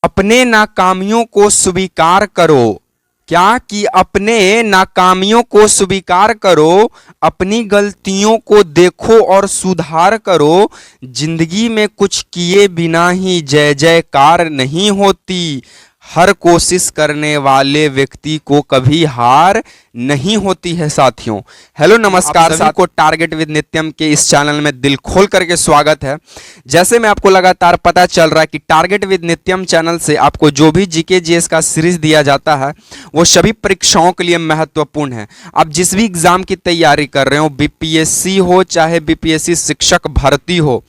अपने नाकामियों को स्वीकार करो। क्या कि अपने नाकामियों को स्वीकार करो, अपनी गलतियों को देखो और सुधार करो। जिंदगी में कुछ किए बिना ही जय जयकार नहीं होती। हर कोशिश करने वाले व्यक्ति को कभी हार नहीं होती है साथियों। हेलो नमस्कार सभी को टारगेट विद नित्यम के इस चैनल में दिल खोल करके स्वागत है। जैसे मैं आपको लगातार पता चल रहा है कि टारगेट विद नित्यम चैनल से आपको जो भी जीके जीएस का सीरीज दिया जाता है वो सभी परीक्षाओं के लिए महत्वपूर्ण है। आप जिस भी एग्जाम की तैयारी कर रहे हो, बीपीएससी हो चाहे बीपीएससी शिक्षक भर्ती हो,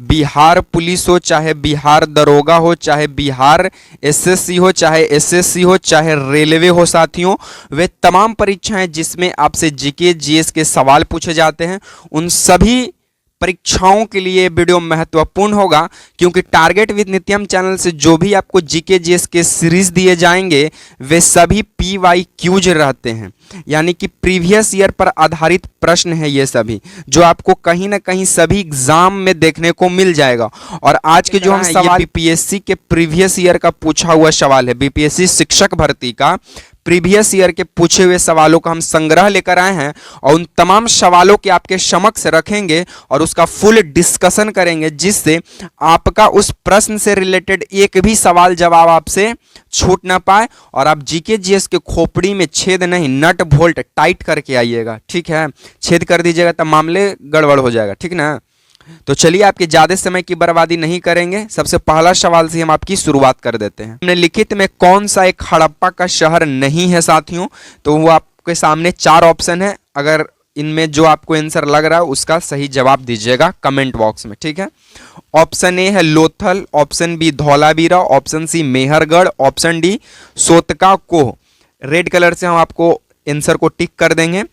बिहार पुलिस हो चाहे बिहार दरोगा हो, चाहे बिहार एसएससी हो चाहे एसएससी हो, चाहे रेलवे हो साथियों, वे तमाम परीक्षाएं जिसमें आपसे जीके जीएस के सवाल पूछे जाते हैं, उन सभी परीक्षाओं के लिए वीडियो महत्वपूर्ण होगा। क्योंकि टारगेट विद नित्यम चैनल से जो भी आपको जीके जीएस के सीरीज दिए जाएंगे वे सभी PYQs रहते हैं, यानी कि प्रीवियस ईयर पर आधारित प्रश्न है ये सभी, जो आपको कहीं ना कहीं सभी एग्जाम में देखने को मिल जाएगा। और आज के जो हम सवाल बीपीएससी के प्रीवियस ईयर का पूछा हुआ सवाल है, बीपीएससी शिक्षक भर्ती का प्रीवियस ईयर के पूछे हुए सवालों का हम संग्रह लेकर आए हैं और उन तमाम सवालों के आपके समक्ष रखेंगे और उसका फुल डिस्कशन करेंगे, जिससे आपका उस प्रश्न से रिलेटेड एक भी सवाल जवाब आपसे छूट ना पाए और आप जीके जीएस के खोपड़ी में छेद नहीं, नट बोल्ट टाइट करके आइएगा। ठीक है, छेद कर दीजिएगा तब मामले गड़बड़ हो जाएगा। ठीक ना, तो चलिए आपके ज्यादा समय की बर्बादी नहीं करेंगे, सबसे पहला सवाल से हम आपकी शुरुआत कर देते हैं। हमने लिखित में कौन सा एक हड़प्पा का शहर नहीं है साथियों, तो वो आपके सामने 4 ऑप्शन है। अगर इनमें जो आपको आंसर लग रहा है उसका सही जवाब दीजिएगा कमेंट बॉक्स में। ठीक है, ऑप्शन ए है Lothal, option B Dholavira, option C Mehrgarh, option D Sotka Koh. Red colour से हम आपको आंसर को टिक कर देंगे।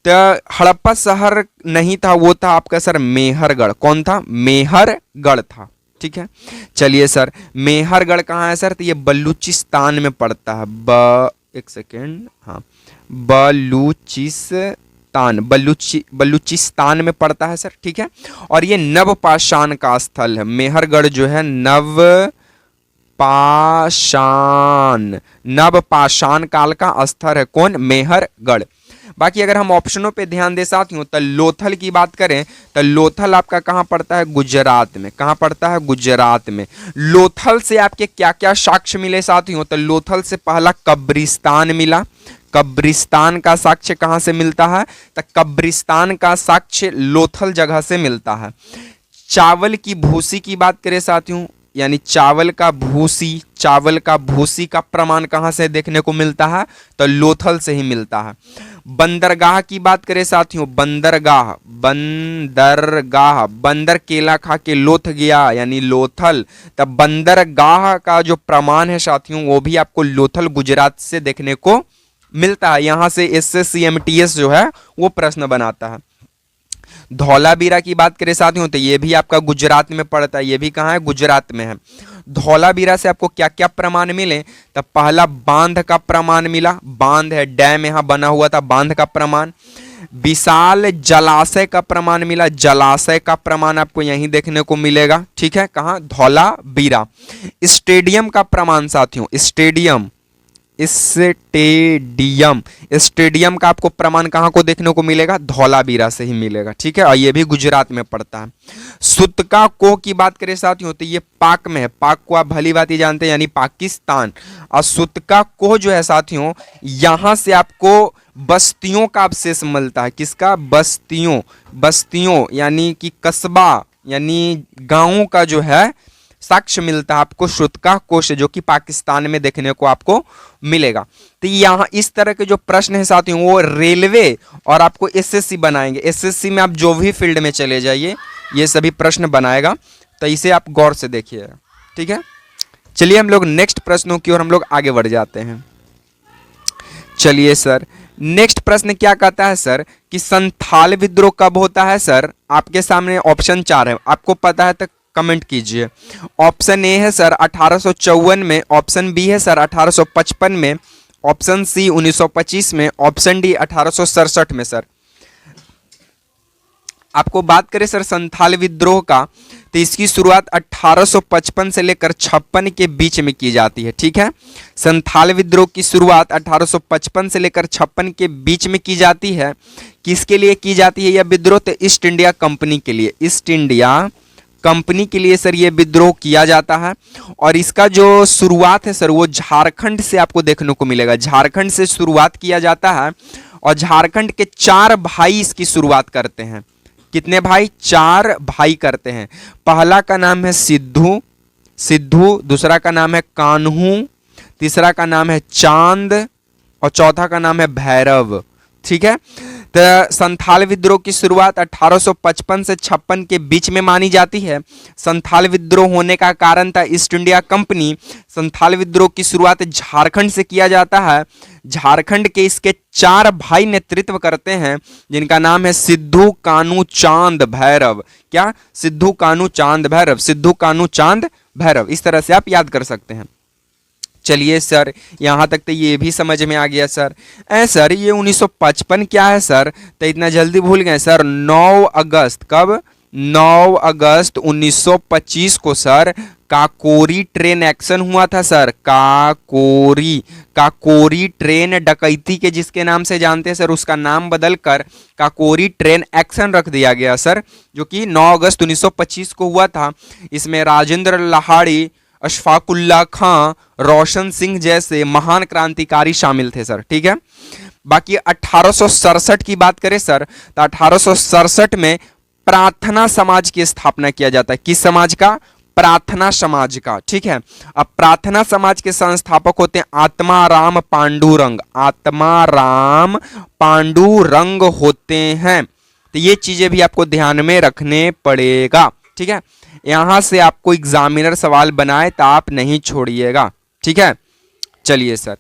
तो हड़प्पा शहर नहीं था, वो था आपका सर मेहरगढ़। कौन था? मेहरगढ़ था। ठीक है, चलिए सर मेहरगढ़ कहाँ है सर? तो ये बलूचिस्तान में पड़ता है। एक सेकेंड, हाँ बलूचिस्तान में पड़ता है सर। ठीक है, और ये नवपाषाण का स्थल है। मेहरगढ़ जो है नवपाषाण काल का स्थल है। कौन? मेहरगढ़। बाकी अगर हम ऑप्शनों पे ध्यान दे साथियों तो लोथल की बात करें तो लोथल आपका कहाँ पड़ता है? गुजरात में। कहाँ पड़ता है? गुजरात में। लोथल से आपके क्या क्या साक्ष्य मिले साथियों? तो लोथल से पहला कब्रिस्तान मिला। कब्रिस्तान का साक्ष्य कहाँ से मिलता है? तो कब्रिस्तान का साक्ष्य लोथल जगह से मिलता है। चावल की भूसी की बात करें साथियों, यानी चावल का भूसी का प्रमाण कहां से देखने को मिलता है? तो लोथल से ही मिलता है। बंदरगाह की बात करें साथियों, बंदरगाह बंदर केला खा के लोथ गया, यानी लोथल। तब बंदरगाह का जो प्रमाण है साथियों वो भी आपको लोथल गुजरात से देखने को मिलता है। यहां से SSCMTS जो है वो प्रश्न बनाता है। धौलावीरा की बात करें साथियों तो ये भी आपका गुजरात में पड़ता है। ये भी कहाँ है? गुजरात में है। धौलावीरा से आपको क्या क्या प्रमाण मिले? तो पहला बांध का प्रमाण मिला, बांध है, डैम यहाँ बना हुआ था, बांध का प्रमाण। विशाल जलाशय का प्रमाण मिला, जलाशय का प्रमाण आपको यहीं देखने को मिलेगा। ठीक है, कहाँ? धौलावीरा। स्टेडियम का प्रमाण साथियों, स्टेडियम का आपको प्रमाण कहां को देखने को मिलेगा? धौलावीरा से ही मिलेगा। ठीक है, और ये भी गुजरात में पड़ता है। सुतका कोह की बात करें साथियों तो ये पाक में है। पाक को आप भली बात ही जानते हैं, यानी पाकिस्तान। और सुतका कोह जो है साथियों यहां से आपको बस्तियों का अवशेष मिलता है। किसका? बस्तियों यानी कि कस्बा यानी गांवों का जो है साक्ष्य मिलता है आपको सुतका कोह से, जो कि पाकिस्तान में देखने को आपको मिलेगा। तो यहाँ इस तरह के जो प्रश्न है साथियों वो रेलवे और आपको SSC बनाएंगे। SSC में आप जो भी फील्ड में चले जाइए ये सभी प्रश्न बनाएगा, तो इसे आप गौर से देखिएगा। ठीक है, चलिए हम लोग नेक्स्ट प्रश्नों की ओर हम लोग आगे बढ़ जाते हैं। चलिए सर नेक्स्ट प्रश्न क्या कहता है सर कि संथाल विद्रोह कब होता है? सर आपके सामने ऑप्शन 4 है, आपको पता है तो कमेंट कीजिए। ऑप्शन ए है सर 1854 में, ऑप्शन बी है सर 1855 में, ऑप्शन सी 1925 में, ऑप्शन डी 1867 में। सर आपको बात करें सर संथाल विद्रोह का, तो इसकी शुरुआत 1855 से लेकर 56 के बीच में की जाती है। ठीक है, संथाल विद्रोह की शुरुआत 1855 से लेकर 56 के बीच में की जाती है। किसके लिए की जाती है यह विद्रोह? तो ईस्ट इंडिया कंपनी के लिए, ईस्ट इंडिया कंपनी के लिए सर ये विद्रोह किया जाता है। और इसका जो शुरुआत है सर वो झारखंड से आपको देखने को मिलेगा, झारखंड से शुरुआत किया जाता है। और झारखंड के 4 भाई इसकी शुरुआत करते हैं। कितने भाई? 4 भाई करते हैं। पहला का नाम है सिद्धू, दूसरा का नाम है कान्हू, तीसरा का नाम है चांद और चौथा का नाम है भैरव। ठीक है, तो संथाल विद्रोह की शुरुआत 1855 से 56 के बीच में मानी जाती है। संथाल विद्रोह होने का कारण था ईस्ट इंडिया कंपनी। संथाल विद्रोह की शुरुआत झारखंड से किया जाता है। झारखंड के इसके 4 भाई नेतृत्व करते हैं जिनका नाम है सिद्धू, कान्हू, चांद, भैरव। क्या? सिद्धू, कान्हू, चांद, भैरव, सिद्धू, कान्हू, चांद, भैरव। इस तरह से आप याद कर सकते हैं। चलिए सर, यहाँ तक तो ये भी समझ में आ गया सर। सर ये 1955 क्या है सर? तो इतना जल्दी भूल गए सर। 9 अगस्त, कब? 9 अगस्त 1925 को सर काकोरी ट्रेन एक्शन हुआ था सर। काकोरी ट्रेन डकैती के जिसके नाम से जानते हैं सर, उसका नाम बदलकर काकोरी ट्रेन एक्शन रख दिया गया सर, जो कि 9 अगस्त 1925 को हुआ था। इसमें राजेंद्र लाहाड़ी, अशफाकुल्ला खां, रोशन सिंह जैसे महान क्रांतिकारी शामिल थे सर। ठीक है, बाकी 1867 की बात करें सर, तो 1867 में प्रार्थना समाज की स्थापना किया जाता है। किस समाज का? प्रार्थना समाज का। ठीक है, अब प्रार्थना समाज के संस्थापक होते हैं आत्माराम पांडुरंग होते हैं। तो ये चीजें भी आपको ध्यान में रखने पड़ेगा। ठीक है, यहां से आपको एग्जामिनर सवाल बनाए तो आप नहीं छोड़िएगा। ठीक है, चलिए सर।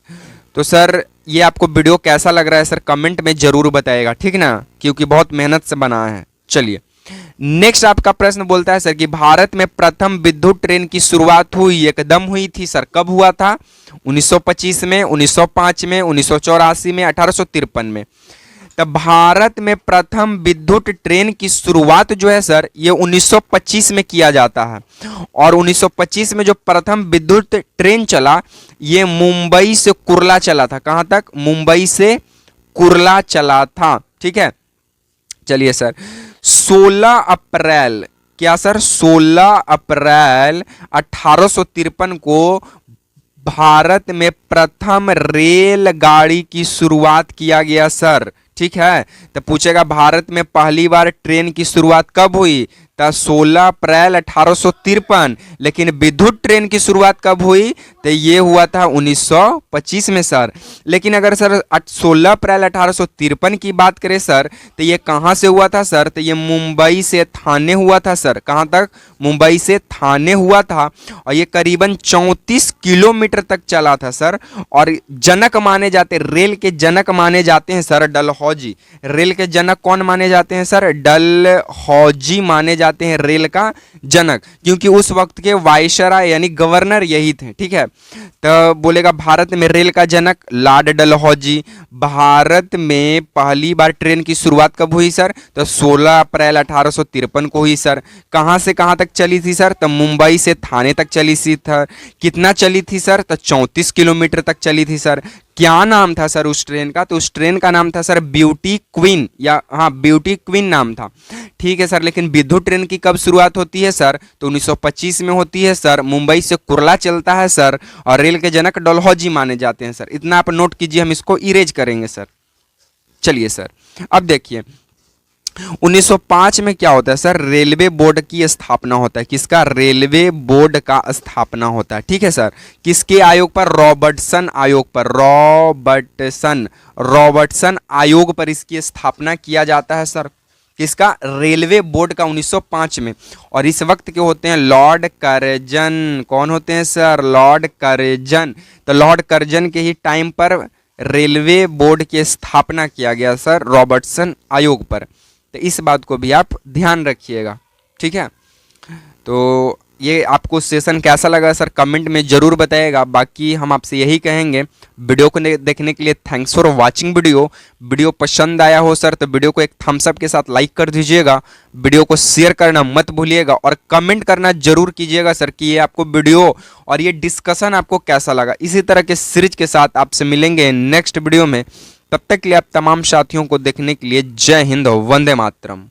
तो सर ये आपको वीडियो कैसा लग रहा है सर कमेंट में जरूर बताइएगा, ठीक ना, क्योंकि बहुत मेहनत से बना है। चलिए नेक्स्ट आपका प्रश्न बोलता है सर कि भारत में प्रथम विद्युत ट्रेन की शुरुआत एकदम हुई थी सर, कब हुआ था? 1925 में, 1905 में, 1984 में, 1853 में। तब भारत में प्रथम विद्युत ट्रेन की शुरुआत जो है सर ये 1925 में किया जाता है। और 1925 में जो प्रथम विद्युत ट्रेन चला ये मुंबई से कुर्ला चला था। कहां तक? मुंबई से कुर्ला चला था। ठीक है, चलिए सर 16 अप्रैल, क्या सर? 16 अप्रैल 1853 को भारत में प्रथम रेलगाड़ी की शुरुआत किया गया सर। ठीक है, तो पूछेगा भारत में पहली बार ट्रेन की शुरुआत कब हुई? तो 16 अप्रैल 1853। लेकिन विद्युत ट्रेन की शुरुआत कब हुई? तो ये हुआ था 1925 में सर। लेकिन अगर सर 16 अप्रैल 1853 की बात करें सर तो ये कहाँ से हुआ था सर? तो ये मुंबई से थाने हुआ था सर। कहाँ तक? मुंबई से थाने हुआ था। और ये करीबन 34 किलोमीटर तक चला था सर। और जनक माने जाते, रेल के जनक माने जाते हैं सर डलहौजी। रेल के जनक कौन माने जाते हैं सर? डलहौजी माने जाते हैं रेल का जनक, क्योंकि उस वक्त के वायसराय यानी गवर्नर यही थे। ठीक है, तो बोलेगा भारत में रेल का जनक लॉर्ड डलहौजी। भारत में पहली बार ट्रेन की शुरुआत कब हुई सर? तो 16 अप्रैल 1853 को हुई सर। कहां से कहां तक चली थी सर? तो मुंबई से थाने तक चली थी सर। कितना चली थी सर? तो 34 किलोमीटर तक चली थी सर। क्या नाम था सर उस ट्रेन का? तो उस ट्रेन का नाम था सर ब्यूटी क्वीन, या हाँ ब्यूटी क्वीन नाम था। ठीक है सर, लेकिन विद्युत ट्रेन की कब शुरुआत होती है सर? तो 1925 में होती है सर। मुंबई से कुर्ला चलता है सर और रेल के जनक डलहौजी माने जाते हैं सर। इतना आप नोट कीजिए, हम इसको इरेज करेंगे सर। चलिए सर, अब देखिए 1905 में क्या होता है सर? रेलवे बोर्ड की स्थापना होता है। किसका? रेलवे बोर्ड का स्थापना होता है। ठीक है सर, किसके आयोग पर? रॉबर्टसन आयोग पर। रॉबर्टसन आयोग पर इसकी स्थापना किया जाता है सर। किसका? रेलवे बोर्ड का 1905 में। और इस वक्त के होते हैं लॉर्ड कर्जन। कौन होते हैं सर? Lord Curzon. तो लॉर्ड कर्जन के ही टाइम पर रेलवे बोर्ड की स्थापना किया गया सर रॉबर्टसन आयोग पर। तो इस बात को भी आप ध्यान रखिएगा। ठीक है, तो ये आपको सेशन कैसा लगा सर कमेंट में ज़रूर बताइएगा। बाकी हम आपसे यही कहेंगे, वीडियो को देखने के लिए थैंक्स फॉर वाचिंग वीडियो पसंद आया हो सर तो वीडियो को एक थम्स अप के साथ लाइक कर दीजिएगा। वीडियो को शेयर करना मत भूलिएगा और कमेंट करना जरूर कीजिएगा सर कि ये आपको वीडियो और ये डिस्कशन आपको कैसा लगा। इसी तरह के सीरीज के साथ आपसे मिलेंगे नेक्स्ट वीडियो में। तब तक के लिए आप तमाम साथियों को देखने के लिए जय हिंद, वंदे मातरम।